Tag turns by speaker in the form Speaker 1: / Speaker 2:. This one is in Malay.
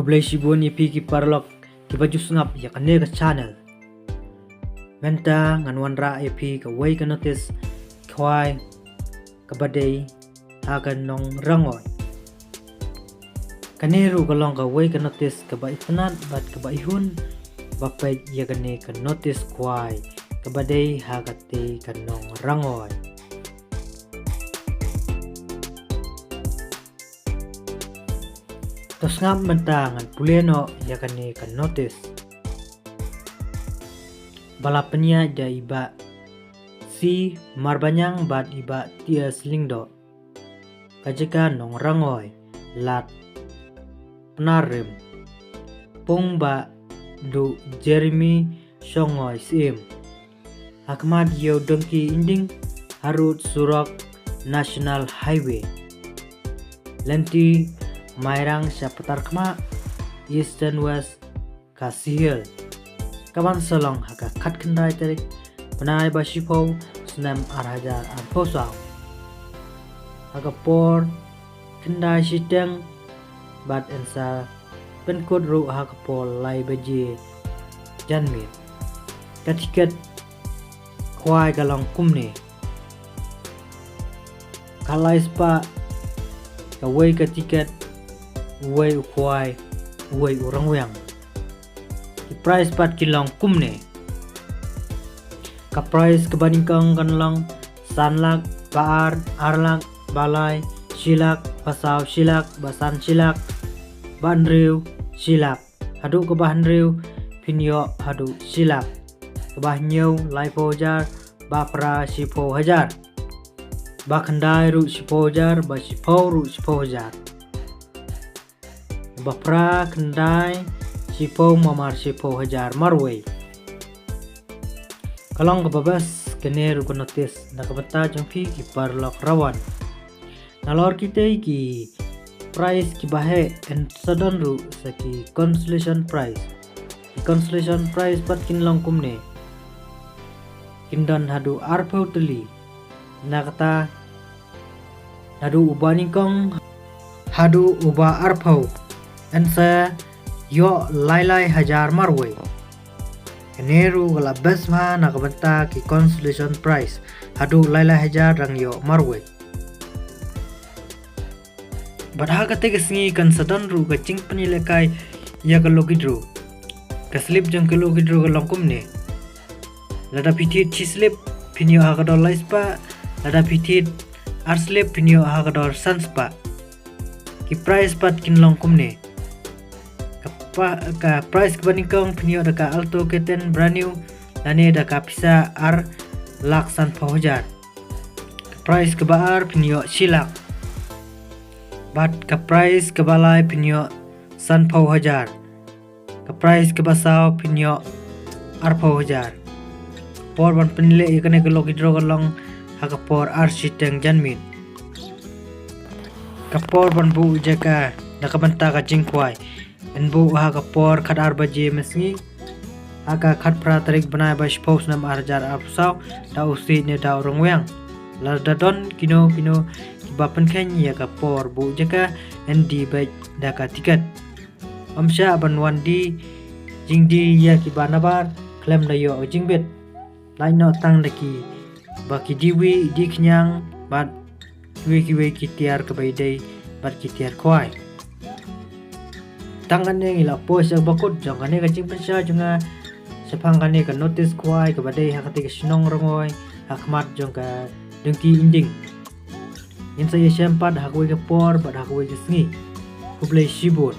Speaker 1: Hublay Shibun ipi ki parlok ki baju sungap ya kane ka channel. Menta nganwanra ipi ka way ka notice khwai ka badai hagan nong rangoy. Kaneru ka long ka way ka notice ka ba itnat bat ka ba ihun bapay ya kane ka notice khwai ka badai hagate ka nong rangoy. Tos ngap mentangan puleno ya kane ka notice. Balapnya da iba si marbanyang bat iba tia slingdo. Kajika nong rangoy lat penarim. Pung ba du Jeremy songoy sim. Hakmat yo dengki inding harut surok National Highway. Lenti Mairang Syapatar Kema East and West Kasihil Kaban Salong Haka Kat Kendai Terik Penai Basipo Senam Arhajar Arposau Haka Por Kendai Siteng Bat Ensa Penkut Ru Haka Por Lai Baji Janmir Katiket Khwai Galong Kumni Kalai Spa Kawai Katiket Uway ukway, uway urang wiyang. Ki price pat kilong kumne. Ka price kabandingkang kanlang sanlak, baar, arlak, balay, silak, pasaw silak, basan silak, banriw, silak. Hadu kabahanriw, pinyo hadu silak. Kabahnyw, laipo hajar, bapra sipo hajar. Bakandai ru sipo hajar, basipo ru sipo hajar. Bapra kendai sipo mamar sipo hajar marway. Kalong kababas keneru ko notice nakabata jangpi ki parlok rawan. Nalor kita ki price ki bahe and sudden ru sa ki consolation price. Ki consolation price pat kinlong kumne. Kindan hadu arpau teli. Nakata hadu ubaning kong hadu uba arpau. Ensa yo lai hajar marway. Keneru gala besma nakabenta ki consolation price. Hadu lai hajar rang yo marway. Badha kate kesingi kan sadan ru ka cing penilekai ya ka logidru. Ka slip jang ka logidru ka longkum ne. Lada pitit chi slip pinyo hakador laispa. Lada pitit ar slip pinyo hakador sanspa. Ki price pat kin longkum ne. Ka price kabandingkang pinyo da ka alto keten brand new lane da ka pisa ar laksan pahajar. Price kabaar pinyo silak. Bat ka price kabalay pinyo san pahajar. Ka price kabasaw pinyo ar pahajar. Por ban pinile ikane ka logidro kalong hakapor ar siteng janmin. Kapor ban bu jaka nakabanta ka jingkwai. Enbu haga por kadar baje mesngi haga khat pra tarik banai bas pos nam arjar apsaw da usi ne da urang weng larda don kino kibapan ken ya ka por bu jaka endi baj da ka tiket amsha banwan di jingdi ya ki banabar klem da yo jingbet lai no tang da ki baki diwi di knyang bat kiwe ki tiar ka baidai bat ki tiar khwai tangan yang ila post yang bakut jangan ni kacing pensya juga sepang kane ka notice khwai ka badai hakati ka sinong rangoy hakmat jong ka dengki inding in saya sempat hakwe ka por bad hakwe ka sngi Hublay Shibun